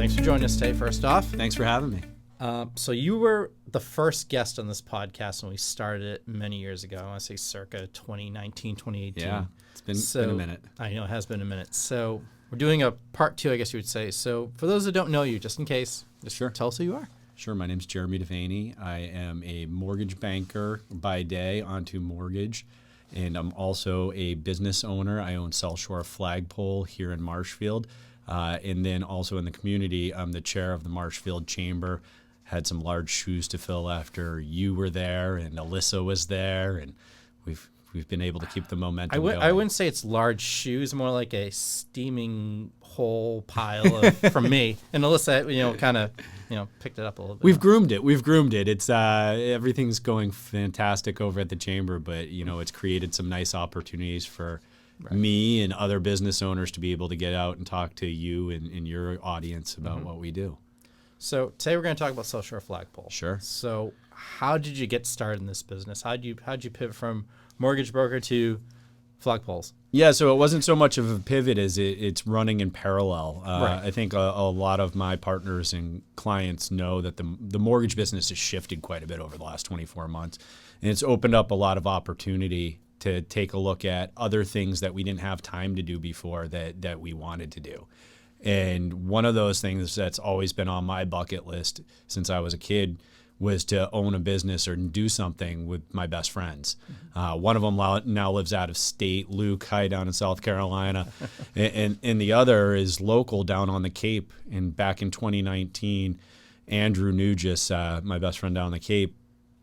thanks for joining us today, first off. Thanks for having me. So you were the first guest on this podcast when we started it many years ago. I want to say circa 2019, 2018. Yeah, it's been a minute. I know it has been a minute. So we're doing a part two, I guess you would say. So for those that don't know you, just in case, tell us who you are. Sure. My name's Jeremy Devaney. I am a mortgage banker by day onto mortgage, and I'm also a business owner. I own South Shore Flagpole here in Marshfield. And then also in the community, I'm the chair of the Marshfield Chamber. Had some large shoes to fill after you were there and Alyssa was there, and we've been able to keep the momentum going. I wouldn't say it's large shoes, more like a steaming whole pile from me. And Alyssa, kind of picked it up a little bit. We've groomed it. It's everything's going fantastic over at the chamber, but it's created some nice opportunities for me and other business owners to be able to get out and talk to you and your audience about what we do. So today we're going to talk about South Shore Flagpole. Sure. So how did you get started in this business? How'd you pivot from mortgage broker to flagpoles? Yeah, so it wasn't so much of a pivot as it's running in parallel. I think a lot of my partners and clients know that the mortgage business has shifted quite a bit over the last 24 months, and it's opened up a lot of opportunity to take a look at other things that we didn't have time to do before that we wanted to do. And one of those things that's always been on my bucket list since I was a kid was to own a business or do something with my best friends. One of them now lives out of state, Luke, down in South Carolina, and the other is local down on the Cape. And back in 2019, Andrew Nugis, my best friend down on the Cape,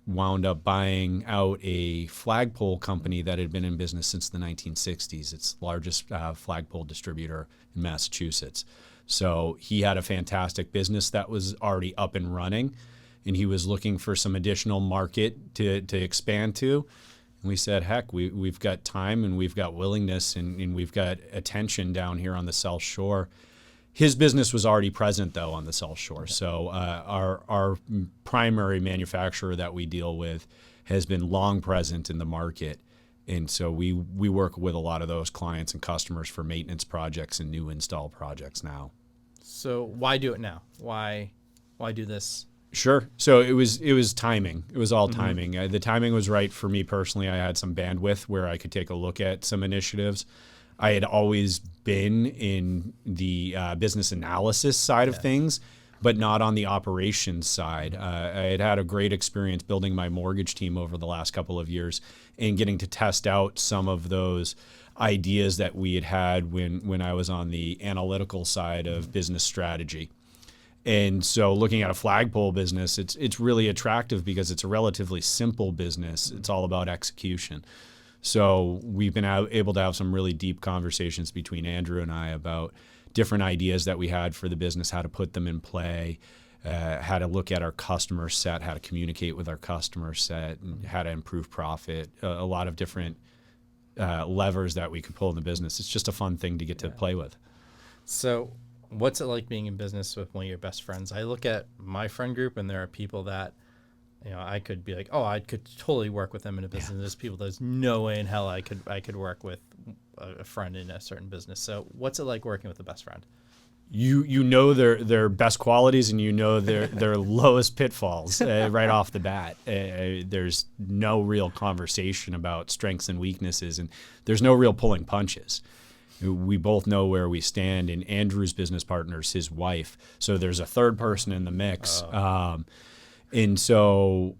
wound up buying out a flagpole company that had been in business since the 1960s. It's the largest flagpole distributor in Massachusetts. So he had a fantastic business that was already up and running, and he was looking for some additional market to expand to. And we said, heck, we've got time and we've got willingness and we've got attention down here on the South Shore. His business was already present, though, on the South Shore. So our primary manufacturer that we deal with has been long present in the market. And so we work with a lot of those clients and customers for maintenance projects and new install projects now. So why do it now? Why do this? Sure. So it was timing. It was all timing. The timing was right for me personally. I had some bandwidth where I could take a look at some initiatives. I had always been in the business analysis side of things, but not on the operations side. I had a great experience building my mortgage team over the last couple of years and getting to test out some of those ideas that we had when I was on the analytical side of business strategy. And so looking at a flagpole business, it's really attractive because it's a relatively simple business. It's all about execution. So we've been able to have some really deep conversations between Andrew and I about different ideas that we had for the business, how to put them in play, how to look at our customer set, how to communicate with our customer set, and how to improve profit, a lot of different levers that we could pull in the business. It's just a fun thing to get to play with. So what's it like being in business with one of your best friends? I look at my friend group and there are people that I could be like, oh, I could totally work with them in a business. There's people there's no way in hell I could work with a friend in a certain business. So what's it like working with a best friend? You know their best qualities and their lowest pitfalls right off the bat. There's no real conversation about strengths and weaknesses, and there's no real pulling punches. We both know where we stand, and Andrew's business partner is his wife. So there's a third person in the mix. And so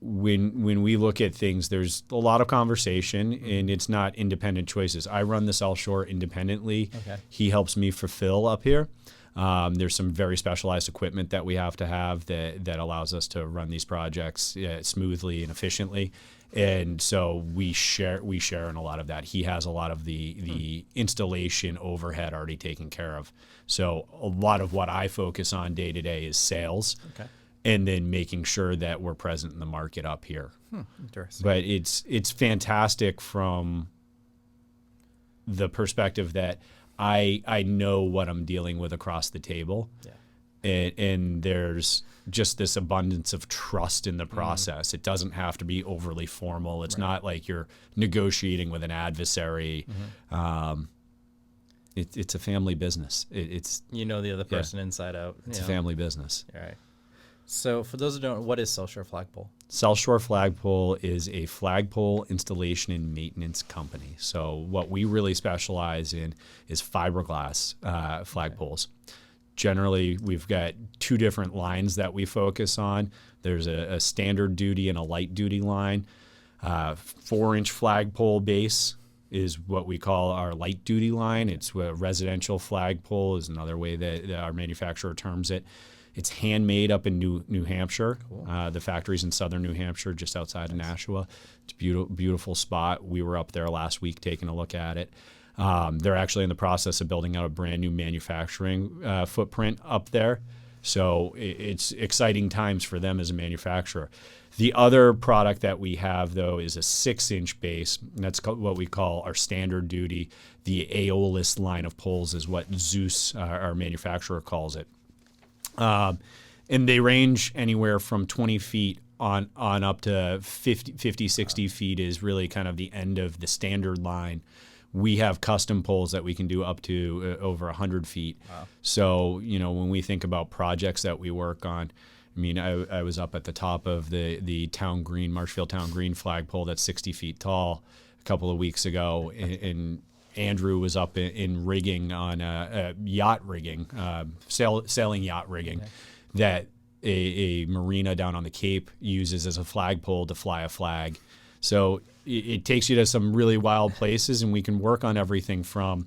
when we look at things, there's a lot of conversation, and it's not independent choices. I run the South Shore independently. Okay. He helps me fulfill up here. There's some very specialized equipment that we have to have that allows us to run these projects smoothly and efficiently. And so we share in a lot of that. He has a lot of the installation overhead already taken care of. So a lot of what I focus on day to day is sales. Okay. And then making sure that we're present in the market up here. Interesting. But it's fantastic from the perspective that I know what I'm dealing with across the table. Yeah. And there's just this abundance of trust in the process. It doesn't have to be overly formal. It's not like you're negotiating with an adversary. it's a family business. It's You know the other person inside out. It's you a know. family business. All right. So for those who don't know, what is South Shore Flagpole? South Shore Flagpole is a flagpole installation and maintenance company. So what we really specialize in is fiberglass flagpoles. Generally, we've got two different lines that we focus on. There's a standard duty and a light duty line. 4-inch flagpole base is what we call our light duty line. It's a residential flagpole is another way that our manufacturer terms it. It's handmade up in New Hampshire. Cool. The factory's in southern New Hampshire, just outside of Nashua. It's a beautiful spot. We were up there last week taking a look at it. They're actually in the process of building out a brand new manufacturing footprint up there. So it's exciting times for them as a manufacturer. The other product that we have, though, is a 6-inch base. And that's what we call our standard duty. The Aeolus line of poles is what Zeus, our manufacturer, calls it. And they range anywhere from 20 feet on up to 50, 60 feet is really kind of the end of the standard line. We have custom poles that we can do up to over 100 feet. Wow. So, when we think about projects that we work on, I mean, I was up at the top of the Town Green, Marshfield Town Green flagpole that's 60 feet tall a couple of weeks ago, and Andrew was up in rigging on yacht rigging, sailing yacht rigging, that a marina down on the Cape uses as a flagpole to fly a flag. So it takes you to some really wild places, and we can work on everything from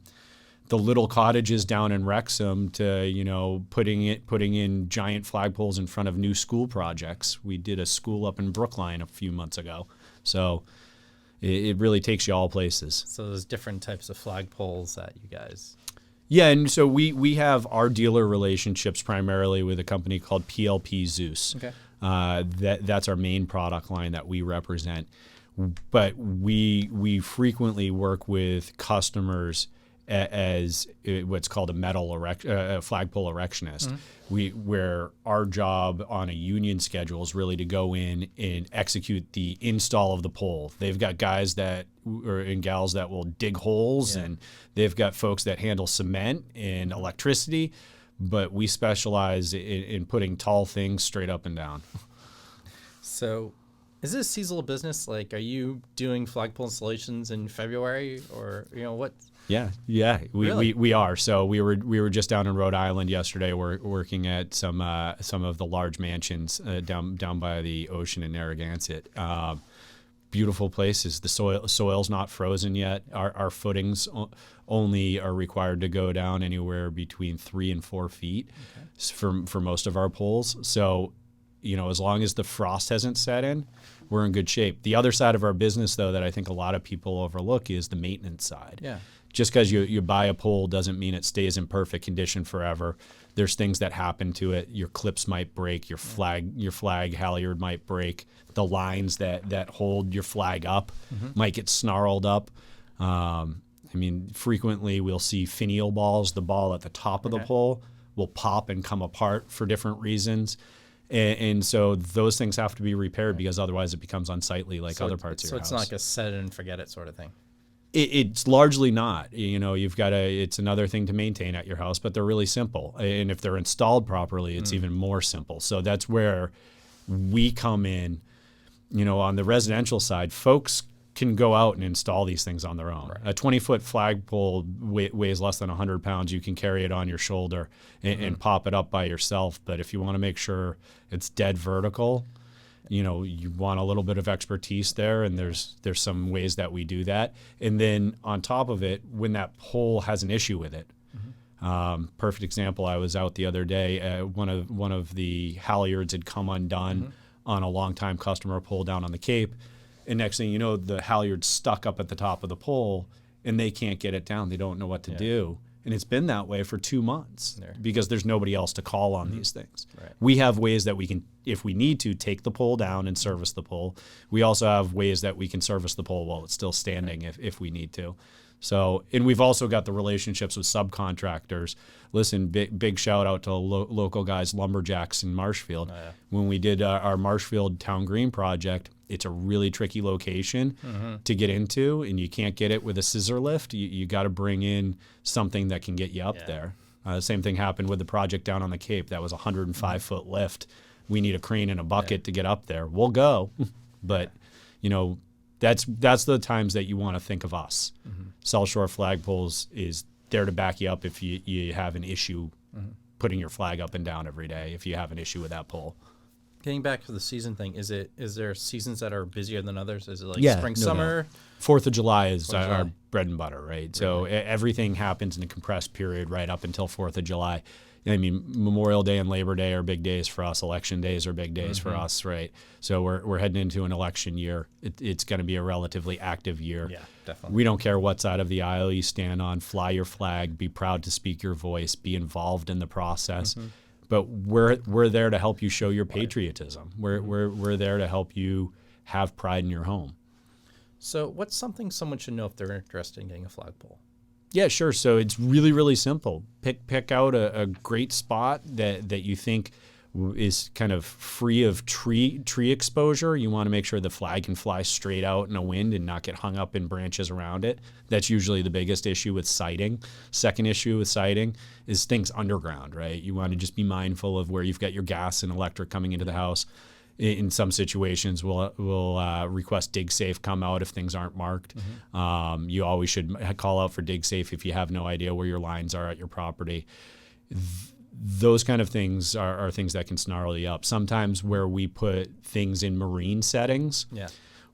the little cottages down in Wrexham to putting in giant flagpoles in front of new school projects. We did a school up in Brookline a few months ago, so it really takes you all places. So there's different types of flagpoles that you guys. Yeah, and so we have our dealer relationships primarily with a company called PLP Zeus. Okay. That's our main product line that we represent. But we frequently work with customers as what's called a flagpole erectionist. Mm-hmm. Where our job on a union schedule is really to go in and execute the install of the pole. They've got guys and gals that will dig holes, and they've got folks that handle cement and electricity, but we specialize in putting tall things straight up and down. So is this a seasonal business? Like, are you doing flagpole installations in February, or what? Yeah, we are. So we were just down in Rhode Island yesterday. We're working at some of the large mansions down by the ocean in Narragansett. Beautiful places. The soil's not frozen yet. Our footings only are required to go down anywhere between 3 and 4 feet for most of our poles. So, as long as the frost hasn't set in, we're in good shape. The other side of our business, though, that I think a lot of people overlook is the maintenance side. Yeah. Just because you buy a pole doesn't mean it stays in perfect condition forever. There's things that happen to it. Your clips might break. Your flag halyard might break. The lines that hold your flag up might get snarled up. Frequently we'll see finial balls. The ball at the top of the pole will pop and come apart for different reasons. And so those things have to be repaired because otherwise it becomes unsightly like other parts of your house. So it's not like a set it and forget it sort of thing. It's largely not. It's another thing to maintain at your house, but they're really simple. And if they're installed properly, it's even more simple. So that's where we come in. On the residential side, folks can go out and install these things on their own. Right. A 20-foot flagpole weighs less than 100 pounds. You can carry it on your shoulder and pop it up by yourself. But if you want to make sure it's dead vertical, you want a little bit of expertise there, and there's some ways that we do that. And then on top of it, when that pole has an issue with it, perfect example, I was out the other day, one of the halyards had come undone on a longtime customer pole down on the Cape, and next thing you know, the halyard's stuck up at the top of the pole, and they can't get it down. They don't know what to do. And it's been that way for 2 months because there's nobody else to call on these things. Right. We have ways that we can, if we need to, take the pole down and service the pole. We also have ways that we can service the pole while it's still standing if we need to. So, and we've also got the relationships with subcontractors. Listen, big shout out to local guys, Lumberjacks in Marshfield. Oh, yeah. When we did our Marshfield Town Green project, it's a really tricky location to get into, and you can't get it with a scissor lift. You got to bring in something that can get you up there. Same thing happened with the project down on the Cape. That was a 105-foot lift. We need a crane and a bucket to get up there. We'll go, but that's the times that you want to think of us. South Shore Flagpoles is there to back you up if you have an issue putting your flag up and down every day, if you have an issue with that pole. Getting back to the season thing, is there seasons that are busier than others? Is it like spring, summer? 4th of July is our bread and butter, right? So everything happens in a compressed period right up until 4th of July. I mean, Memorial Day and Labor Day are big days for us. Election days are big days for us, right? So we're heading into an election year. It's going to be a relatively active year. Yeah, definitely. We don't care what side of the aisle you stand on. Fly your flag. Be proud to speak your voice. Be involved in the process. But we're there to help you show your patriotism. We're there to help you have pride in your home. So what's something someone should know if they're interested in getting a flagpole? Yeah, sure. So it's really, really simple. Pick out a great spot that you think is kind of free of tree exposure. You want to make sure the flag can fly straight out in a wind and not get hung up in branches around it. That's usually the biggest issue with sighting. Second issue with sighting is things underground, right? You want to just be mindful of where you've got your gas and electric coming into the house. In some situations, we'll request dig safe come out if things aren't marked. You always should call out for dig safe if you have no idea where your lines are at your property. Those kind of things are things that can snarl you up. Sometimes where we put things in marine settings,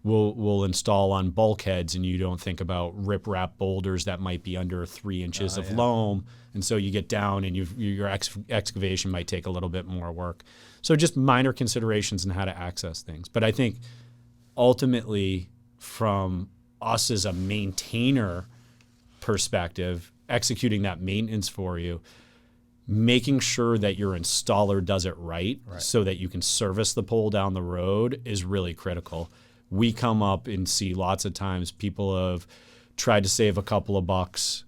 we'll install on bulkheads, and you don't think about rip-rap boulders that might be under 3 inches of loam. And so you get down and your excavation might take a little bit more work. So just minor considerations in how to access things. But I think ultimately from us as a maintainer perspective, executing that maintenance for you, making sure that your installer does it right so that you can service the pole down the road is really critical. We come up and see lots of times people have tried to save a couple of bucks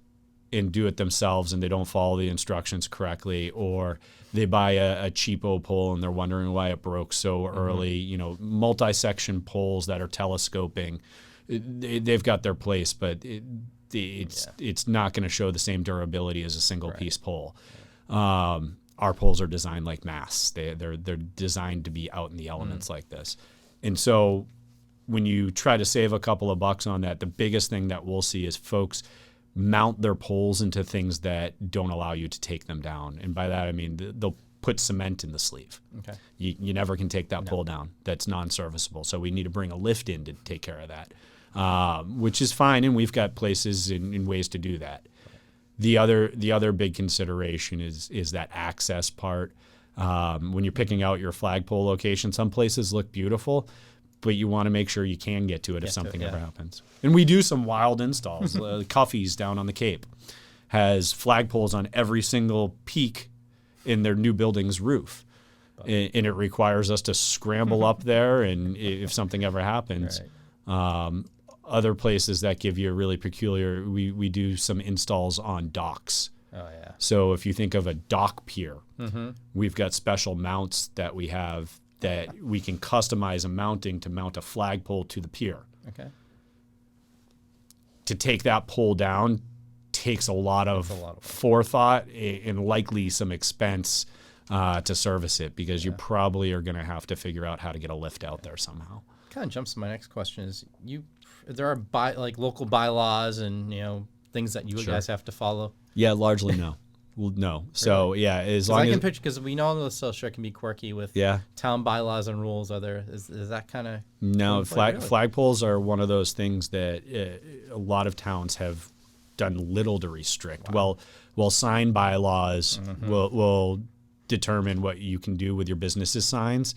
and do it themselves, and they don't follow the instructions correctly, or they buy a cheapo pole and they're wondering why it broke so early. Multi-section poles that are telescoping, they've got their place, but it's not going to show the same durability as a single piece pole. Our poles are designed like masts. They're designed to be out in the elements like this. And so when you try to save a couple of bucks on that, the biggest thing that we'll see is folks mount their poles into things that don't allow you to take them down. And by that, I mean, they'll put cement in the sleeve. Okay. You never can take that pole down. That's non-serviceable. So we need to bring a lift in to take care of that, which is fine. And we've got places and ways to do that. The other big consideration is that access part. When you're picking out your flagpole location, some places look beautiful, but you want to make sure you can get to it if something ever happens. And we do some wild installs. Cuffy's down on the Cape has flagpoles on every single peak in their new building's roof. And it requires us to scramble up there, and if something ever happens. Other places that give you a really peculiar, we do some installs on docks. Oh, yeah. So if you think of a dock pier, we've got special mounts that we have that we can customize a mounting to mount a flagpole to the pier. Okay. To take that pole down takes a lot of forethought and likely some expense to service it, because you probably are going to have to figure out how to get a lift out there somehow. Kind of jumps to my next question is there are local bylaws and things that you guys have to follow? Yeah, largely no. Well, no. So yeah, as long as I can picture, because we know the South Shore can be quirky with town bylaws and rules. Is that kind of no? Flagpoles are one of those things that a lot of towns have done little to restrict. Well, sign bylaws will determine what you can do with your business's signs.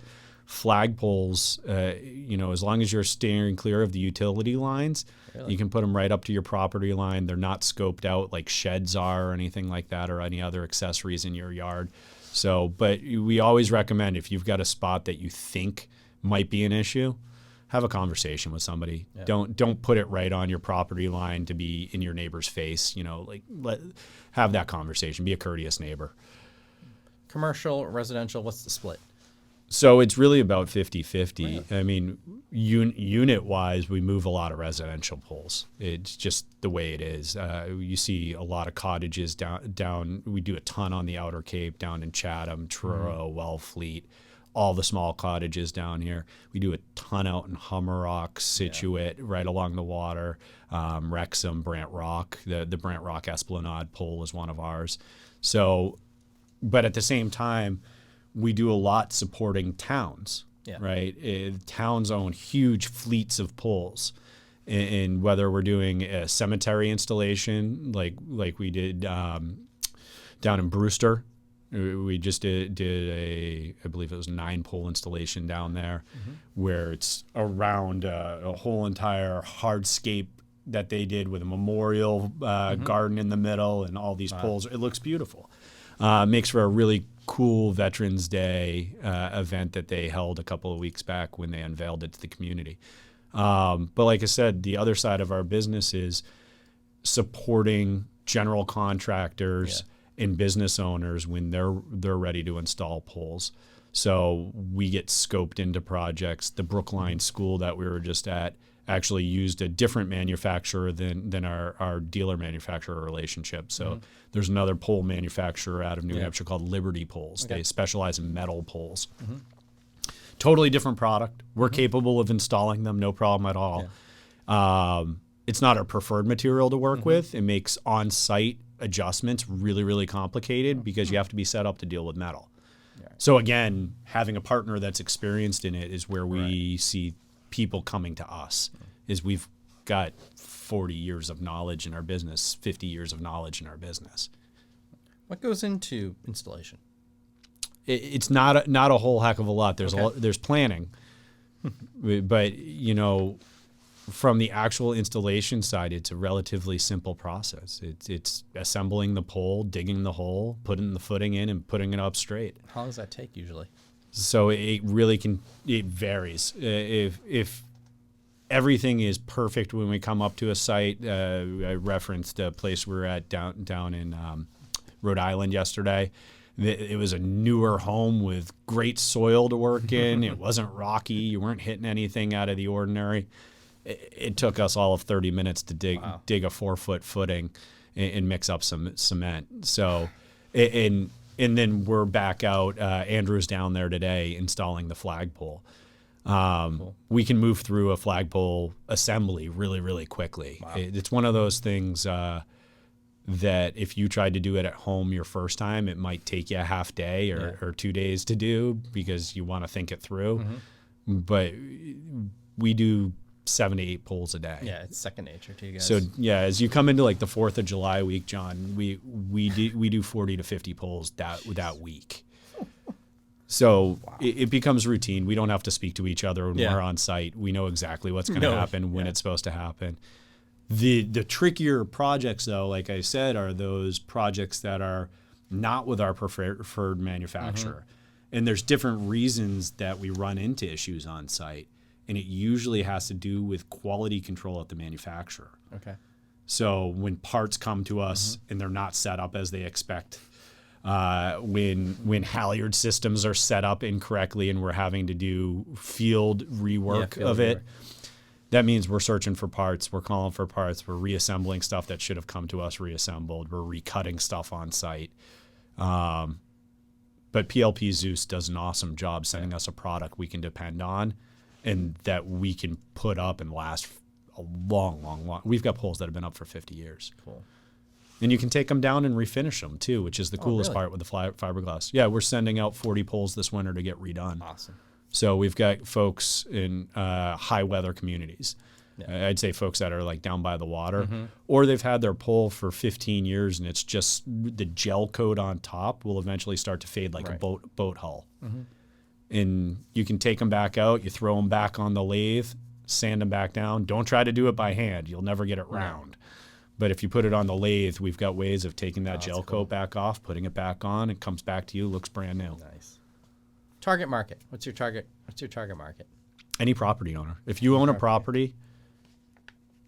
Flagpoles, as long as you're steering clear of the utility lines, you can put them right up to your property line. They're not scoped out like sheds are or anything like that, or any other accessories in your yard. So, but we always recommend, if you've got a spot that you think might be an issue, have a conversation with somebody. Yeah. Don't put it right on your property line to be in your neighbor's face. Have that conversation. Be a courteous neighbor. Commercial, residential, what's the split? So it's really about 50-50. Really? I mean, unit-wise, we move a lot of residential poles. It's just the way it is. You see a lot of cottages down. We do a ton on the Outer Cape, down in Chatham, Truro, Wellfleet, all the small cottages down here. We do a ton out in Hummerock, Scituate, right along the water, Wrexham, Brant Rock. The Brant Rock Esplanade pole is one of ours. So, but at the same time, we do a lot supporting towns, right? Towns own huge fleets of poles. And whether we're doing a cemetery installation like we did down in Brewster, we just did I believe it was 9-pole installation down there, where it's around a whole entire hardscape that they did with a memorial garden in the middle and all these poles. It looks beautiful. Makes for a really cool Veterans Day event that they held a couple of weeks back when they unveiled it to the community. But like I said, the other side of our business is supporting general contractors and business owners when they're ready to install poles. So we get scoped into projects. The Brookline School that we were just at actually used a different manufacturer than our dealer manufacturer relationship. So there's another pole manufacturer out of New Hampshire called Liberty Poles. They specialize in metal poles. Totally different product. We're capable of installing them, no problem at all. It's not our preferred material to work with. It makes on-site adjustments really, really complicated because you have to be set up to deal with metal. So again, having a partner that's experienced in it is where we see people coming to us, is we've got 40 years of knowledge in our business, 50 years of knowledge in our business. What goes into installation? It's not a whole heck of a lot. There's planning, but from the actual installation side, it's a relatively simple process. It's assembling the pole, digging the hole, putting the footing in, and putting it up straight. How long does that take usually? So it varies. If everything is perfect when we come up to a site, I referenced a place we were at down in Rhode Island yesterday. It was a newer home with great soil to work in. It wasn't rocky. You weren't hitting anything out of the ordinary. It took us all of 30 minutes to dig a 4-foot footing and mix up some cement. So, and then we're back out. Andrew's down there today installing the flagpole. Cool. We can move through a flagpole assembly really, really quickly. Wow. It's one of those things that if you tried to do it at home your first time, it might take you a half day or 2 days to do because you want to think it through. But we do 7 to 8 poles a day. Yeah, it's second nature to you guys. So as you come into like the 4th of July week, John, we do 40 to 50 poles that week. So it becomes routine. We don't have to speak to each other when we're on site. We know exactly what's going to happen when it's supposed to happen. The trickier projects, though, like I said, are those projects that are not with our preferred manufacturer. And there's different reasons that we run into issues on site. And it usually has to do with quality control at the manufacturer. Okay. So when parts come to us and they're not set up as they expect, when halyard systems are set up incorrectly and we're having to do field rework of it, that means we're searching for parts, we're calling for parts, we're reassembling stuff that should have come to us reassembled, we're recutting stuff on site. But PLP Zeus does an awesome job sending us a product we can depend on and that we can put up and last a long. We've got poles that have been up for 50 years. Cool. And you can take them down and refinish them too, which is the coolest part with the fiberglass. Yeah, we're sending out 40 poles this winter to get redone. Awesome. So we've got folks in high weather communities. Yeah. I'd say folks that are like down by the water, or they've had their pole for 15 years and it's just the gel coat on top will eventually start to fade like a boat hull. And you can take them back out, you throw them back on the lathe, sand them back down. Don't try to do it by hand. You'll never get it round. But if you put it on the lathe, we've got ways of taking that gel coat back off, putting it back on, it comes back to you, looks brand new. Nice. Target market. What's your target market? Any property owner. If you own a property,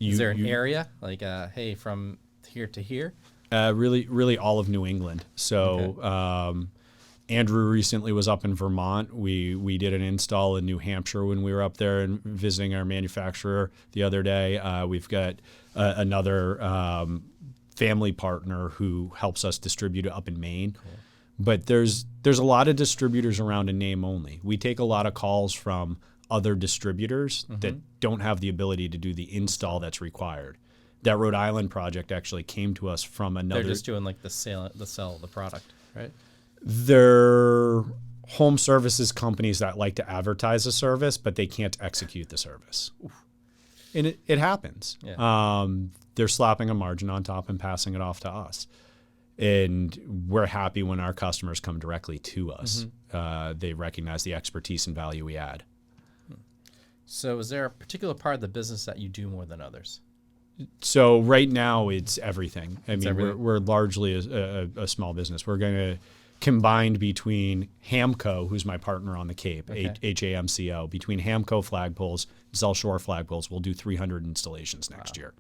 is there an area like hey, from here to here? Really all of New England. So Andrew recently was up in Vermont. We did an install in New Hampshire when we were up there and visiting our manufacturer the other day. We've got another family partner who helps us distribute it up in Maine. Cool. But there's a lot of distributors around in name only. We take a lot of calls from other distributors that don't have the ability to do the install that's required. That Rhode Island project actually came to us from another. They're just doing like the sell of the product, right? They're home services companies that like to advertise a service, but they can't execute the service. Oof. And it happens. Yeah. They're slapping a margin on top and passing it off to us. And we're happy when our customers come directly to us. They recognize the expertise and value we add. So is there a particular part of the business that you do more than others? So right now it's everything. We're largely a small business. We're going to combine between Hamco, who's my partner on the Cape, HAMCO, between Hamco flagpoles, South Shore flagpoles, we'll do 300 installations next year.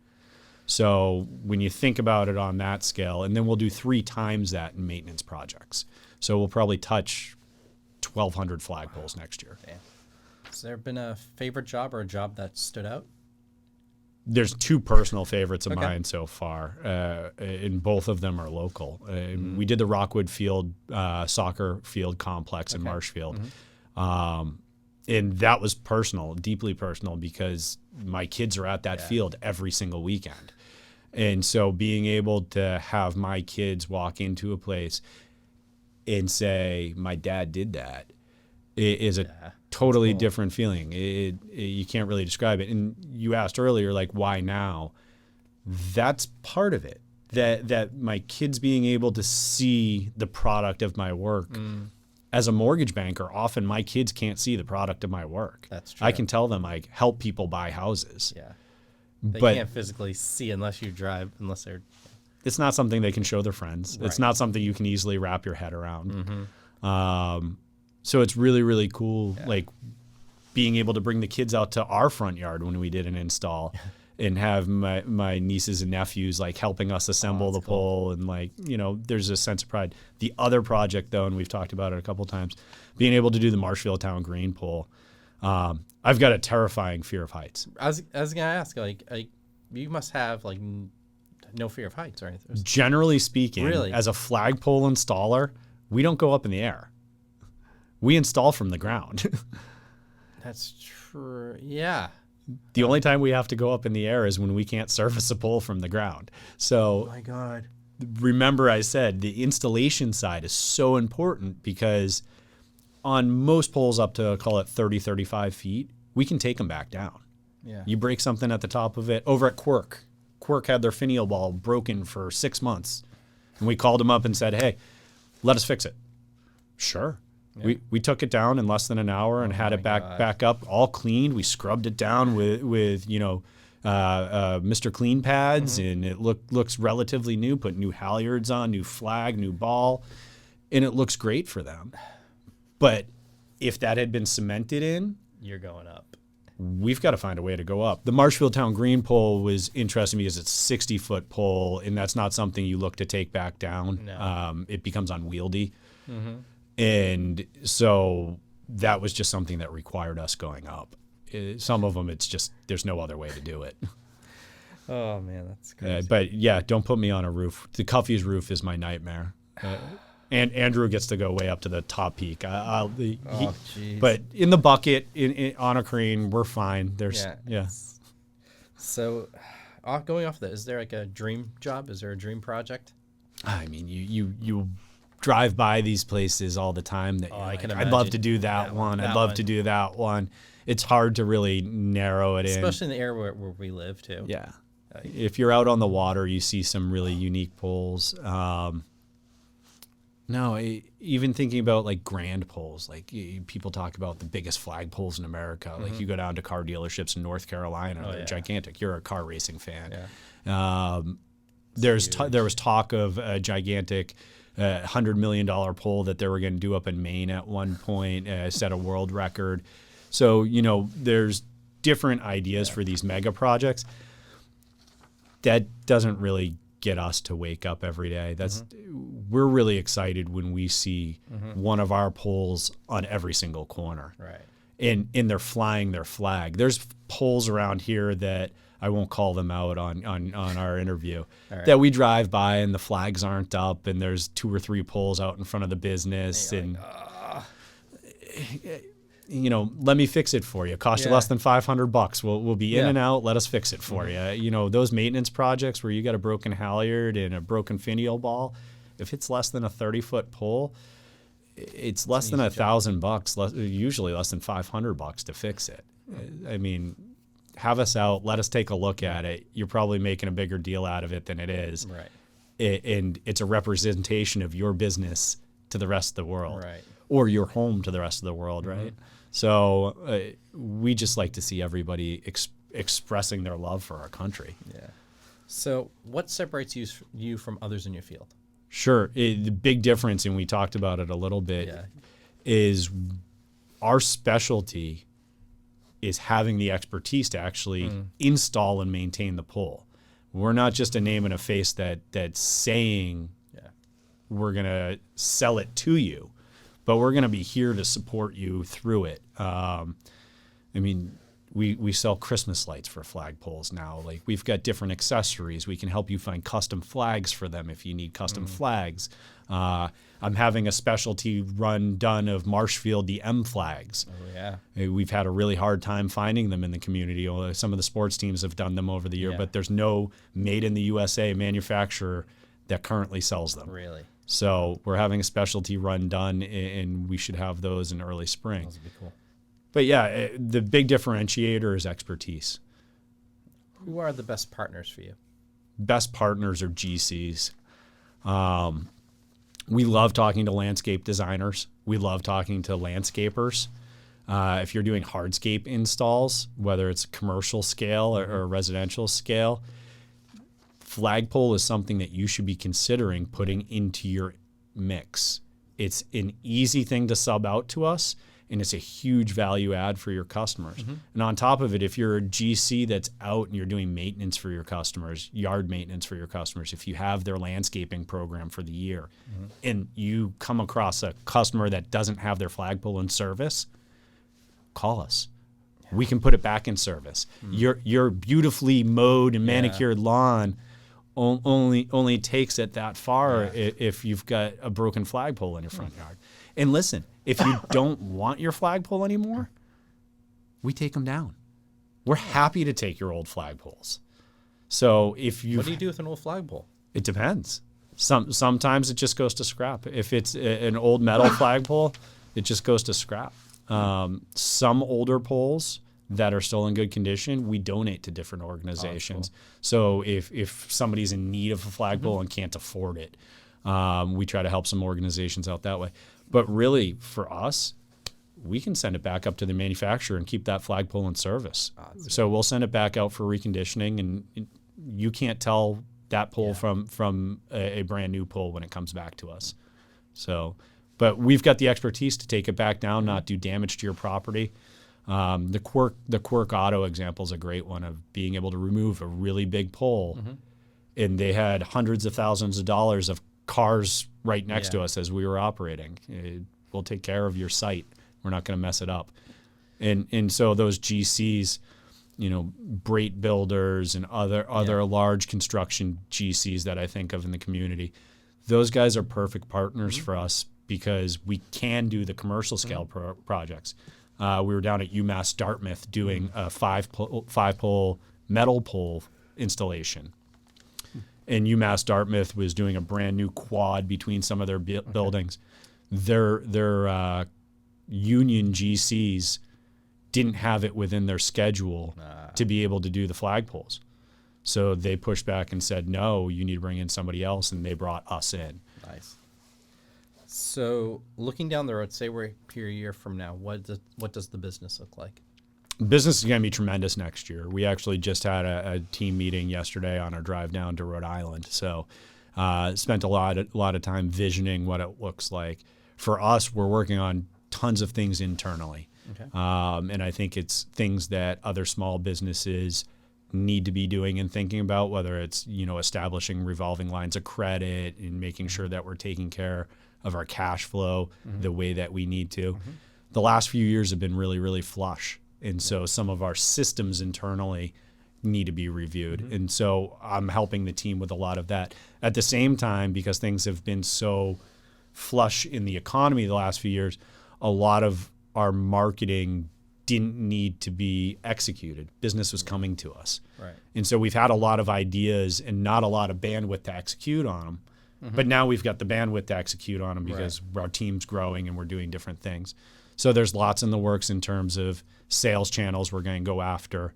So when you think about it on that scale, and then we'll do 3 times that in maintenance projects. So we'll probably touch 1,200 flagpoles next year. Damn. Has there been a favorite job or a job that stood out? There's 2 personal favorites of mine so far, and both of them are local. We did the Rockwood Field soccer field complex in Marshfield. And that was personal, deeply personal, because my kids are at that field every single weekend. And so being able to have my kids walk into a place and say, my dad did that, is a totally different feeling. You can't really describe it. And you asked earlier, like, why now? That's part of it. That my kids being able to see the product of my work. As a mortgage banker, often my kids can't see the product of my work. That's true. I can tell them I help people buy houses. Yeah. They can't physically see unless you drive, unless they're... It's not something they can show their friends. Right. It's not something you can easily wrap your head around. So it's really, really cool, like being able to bring the kids out to our front yard when we did an install and have my nieces and nephews like helping us assemble the pole. And like, there's a sense of pride. The other project though, and we've talked about it a couple of times, being able to do the Marshfield Town Green pole. I've got a terrifying fear of heights. I was going to ask, like you must have like no fear of heights or anything. Generally speaking, really? As a flagpole installer, we don't go up in the air. We install from the ground. That's true. Yeah. The only time we have to go up in the air is when we can't surface a pole from the ground. So, oh my God. Remember I said the installation side is so important because on most poles up to, call it 30, 35 feet, we can take them back down. Yeah. You break something at the top of it. Over at Quirk had their finial ball broken for 6 months. And we called them up and said, hey, let us fix it. Sure. Yeah. We took it down in less than an hour and had it back up, all cleaned. We scrubbed it down with Mr. Clean pads, and it looks relatively new. Put new halyards on, new flag, new ball, and it looks great for them. But if that had been cemented in, you're going up. We've got to find a way to go up. The Marshfield Town Green pole was interesting because it's 60-foot pole, and that's not something you look to take back down. No. It becomes unwieldy. And so that was just something that required us going up. Some of them, it's just, there's no other way to do it. Oh, man, that's crazy. But yeah, don't put me on a roof. The Cuffy's roof is my nightmare. And Andrew gets to go way up to the top peak. But in the bucket, on a crane, we're fine. So going off that, is there like a dream job? Is there a dream project? I mean, you drive by these places all the time that I'd love to do that one. I'd love to do that one. It's hard to really narrow it especially in the area where we live too. Yeah. If you're out on the water, you see some really unique poles. Even thinking about like grand poles, like people talk about the biggest flag poles in America. Like you go down to car dealerships in North Carolina, they're gigantic. You're a car racing fan. Yeah. There was talk of a gigantic $100 million pole that they were going to do up in Maine at one point, set a world record. So, there's different ideas for these mega projects. That doesn't really get us to wake up every day. We're really excited when we see one of our poles on every single corner. Right. And they're flying their flag. There's poles around here that I won't call them out on our interview that we drive by and the flags aren't up and there's 2 or 3 poles out in front of the business and let me fix it for you. Cost you less than $500. We'll be in and out. Let us fix it for you. Those maintenance projects where you got a broken halyard and a broken finial ball, if it's less than a 30-foot pole, it's less than $1,000, usually less than $500 to fix it. I mean, have us out, let us take a look at it. You're probably making a bigger deal out of it than it is. Right. And it's a representation of your business to the rest of the world. Right. Or your home to the rest of the world, right? So we just like to see everybody expressing their love for our country. Yeah. So what separates you from others in your field? Sure. The big difference, and we talked about it a little bit, is our specialty is having the expertise to actually install and maintain the pole. We're not just a name and a face that's saying we're going to sell it to you, but we're going to be here to support you through it. We sell Christmas lights for flagpoles now. Like, we've got different accessories. We can help you find custom flags for them if you need custom flags. I'm having a specialty run done of Marshfield, the M flags. Oh, yeah. We've had a really hard time finding them in the community. Some of the sports teams have done them over the year, but there's no made in the USA manufacturer that currently sells them. Really? So we're having a specialty run done, and we should have those in early spring. Those would be cool. But yeah, the big differentiator is expertise. Who are the best partners for you? Best partners are GCs. We love talking to landscape designers. We love talking to landscapers. If you're doing hardscape installs, whether it's commercial scale or residential scale, flagpole is something that you should be considering putting into your mix. It's an easy thing to sub out to us, and it's a huge value add for your customers. And on top of it, if you're a GC that's out and you're doing maintenance for your customers, yard maintenance for your customers, if you have their landscaping program for the year, and you come across a customer that doesn't have their flagpole in service, call us. We can put it back in service. Your beautifully mowed and manicured lawn only takes it that far if you've got a broken flagpole in your front yard. And listen, if you don't want your flagpole anymore, we take them down. We're happy to take your old flagpoles. So if you, what do you do with an old flagpole? It depends. Sometimes it just goes to scrap. If it's an old metal flagpole, it just goes to scrap. Some older poles that are still in good condition, we donate to different organizations. Cool. So if somebody's in need of a flagpole and can't afford it, we try to help some organizations out that way. But really, for us, we can send it back up to the manufacturer and keep that flagpole in service. So we'll send it back out for reconditioning, and you can't tell that pole from a brand new pole when it comes back to us. So, but we've got the expertise to take it back down, not do damage to your property. The Quirk Auto example is a great one of being able to remove a really big pole, and they had hundreds of thousands of dollars of cars right next to us as we were operating. We'll take care of your site. We're not going to mess it up. And so those GCs, Brate Builders and other large construction GCs that I think of in the community, those guys are perfect partners for us because we can do the commercial scale projects. We were down at UMass Dartmouth doing a five pole metal pole installation. And UMass Dartmouth was doing a brand new quad between some of their buildings. Their union GCs didn't have it within their schedule to be able to do the flagpoles. So they pushed back and said, no, you need to bring in somebody else, and they brought us in. Nice. So looking down the road, say we're here a year from now, what does the business look like? Business is going to be tremendous next year. We actually just had a team meeting yesterday on our drive down to Rhode Island. So spent a lot of time visioning what it looks like. For us, we're working on tons of things internally. Okay. And I think it's things that other small businesses need to be doing and thinking about, whether it's, establishing revolving lines of credit and making sure that we're taking care of our cash flow the way that we need to. The last few years have been really, really flush. And so some of our systems internally need to be reviewed. And so I'm helping the team with a lot of that. At the same time, because things have been so flush in the economy the last few years, a lot of our marketing didn't need to be executed. Business was coming to us. Right. And so we've had a lot of ideas and not a lot of bandwidth to execute on them. But now we've got the bandwidth to execute on them because our team's growing and we're doing different things. So there's lots in the works in terms of sales channels we're going to go after.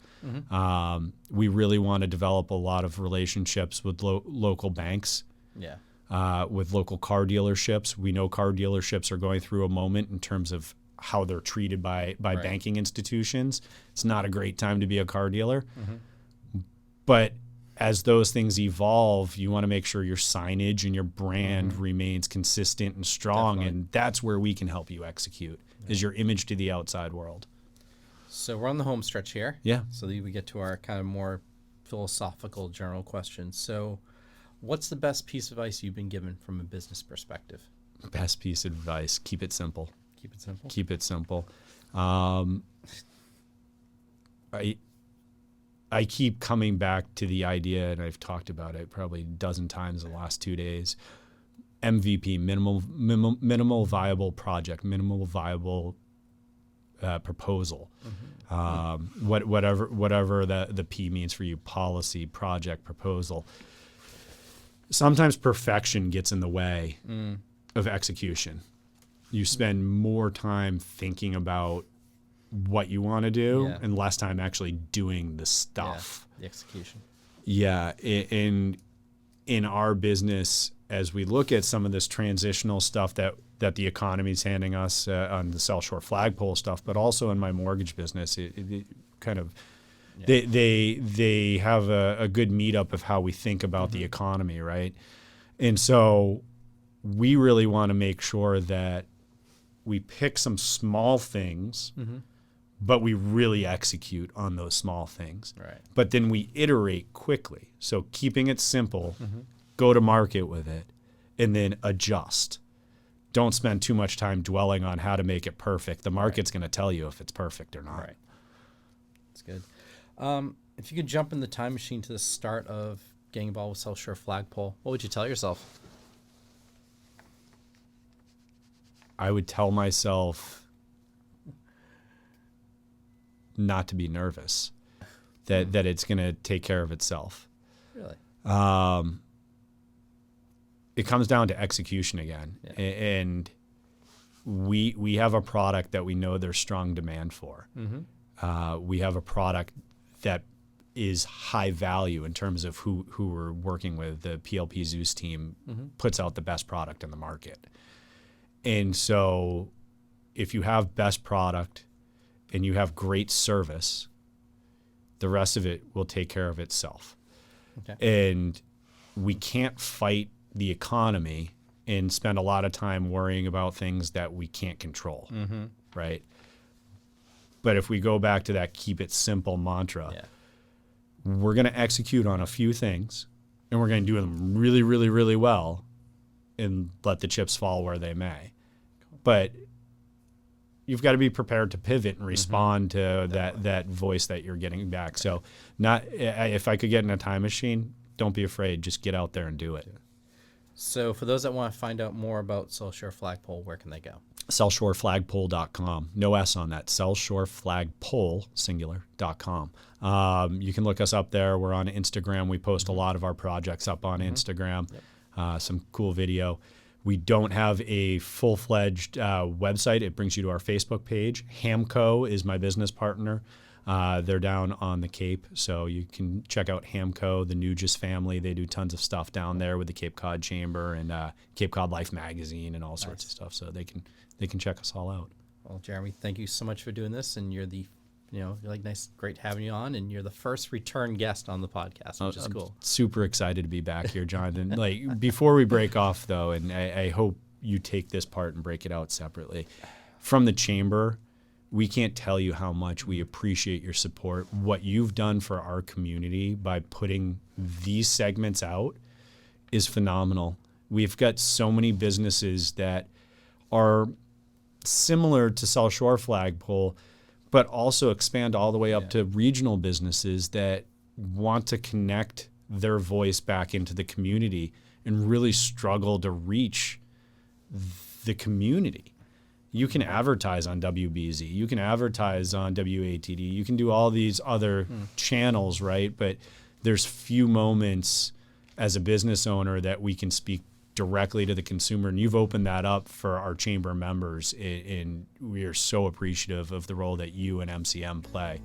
We really want to develop a lot of relationships with local banks, with local car dealerships. We know car dealerships are going through a moment in terms of how they're treated by banking institutions. It's not a great time to be a car dealer. But as those things evolve, you want to make sure your signage and your brand remains consistent and strong. Definitely. And that's where we can help you execute, is your image to the outside world. So we're on the home stretch here. Yeah. So we get to our kind of more philosophical general questions. So what's the best piece of advice you've been given from a business perspective? Best piece of advice, keep it simple. Keep it simple? Keep it simple. I keep coming back to the idea, and I've talked about it probably a dozen times in the last 2 days. MVP, minimal viable project, minimal viable proposal. Whatever the P means for you, policy, project, proposal. Sometimes perfection gets in the way of execution. You spend more time thinking about what you want to do and less time actually doing the stuff. The execution. Yeah. In our business, as we look at some of this transitional stuff that the economy is handing us on the South Shore Flagpole stuff, but also in my mortgage business, it kind of they have a good meetup of how we think about the economy, right? And so we really want to make sure that we pick some small things, but we really execute on those small things. Right. But then we iterate quickly. So keeping it simple, go to market with it, and then adjust. Don't spend too much time dwelling on how to make it perfect. The market's going to tell you if it's perfect or not. Right. That's good. If you could jump in the time machine to the start of getting involved with South Shore Flagpole, what would you tell yourself? I would tell myself not to be nervous, that it's going to take care of itself. Really? It comes down to execution again. And we have a product that we know there's strong demand for. We have a product that is high value in terms of who we're working with. The PLP Zeus team puts out the best product in the market. And so if you have best product and you have great service, the rest of it will take care of itself. Okay. And we can't fight the economy and spend a lot of time worrying about things that we can't control, right? But if we go back to that keep it simple mantra, we're going to execute on a few things and we're going to do them really, really, really well and let the chips fall where they may. But you've got to be prepared to pivot and respond to that voice that you're getting back. So if I could get in a time machine, don't be afraid. Just get out there and do it. So for those that want to find out more about South Shore Flagpole, where can they go? SouthShoreFlagpole.com. No S on that. SouthShoreFlagpole, singular.com. You can look us up there. We're on Instagram. We post a lot of our projects up on Instagram. Some cool video. We don't have a full-fledged website. It brings you to our Facebook page. Hamco is my business partner. They're down on the Cape, so you can check out Hamco, the Nugis family. They do tons of stuff down there with the Cape Cod Chamber and Cape Cod Life Magazine and all sorts of stuff. So they can check us all out. Well, Jeremy, thank you so much for doing this, and you're great having you on, and you're the first return guest on the podcast, which is cool. Super excited to be back here, Jonathan. Before we break off though, and I hope you take this part and break it out separately. From the chamber, we can't tell you how much we appreciate your support. What you've done for our community by putting these segments out is phenomenal. We've got so many businesses that are similar to South Shore Flagpole, but also expand all the way up to regional businesses that want to connect their voice back into the community and really struggle to reach the community. You can advertise on WBZ, you can advertise on WATD, you can do all these other channels, right? But there's few moments as a business owner that we can speak directly to the consumer, and you've opened that up for our chamber members, and we are so appreciative of the role that you and MCM play.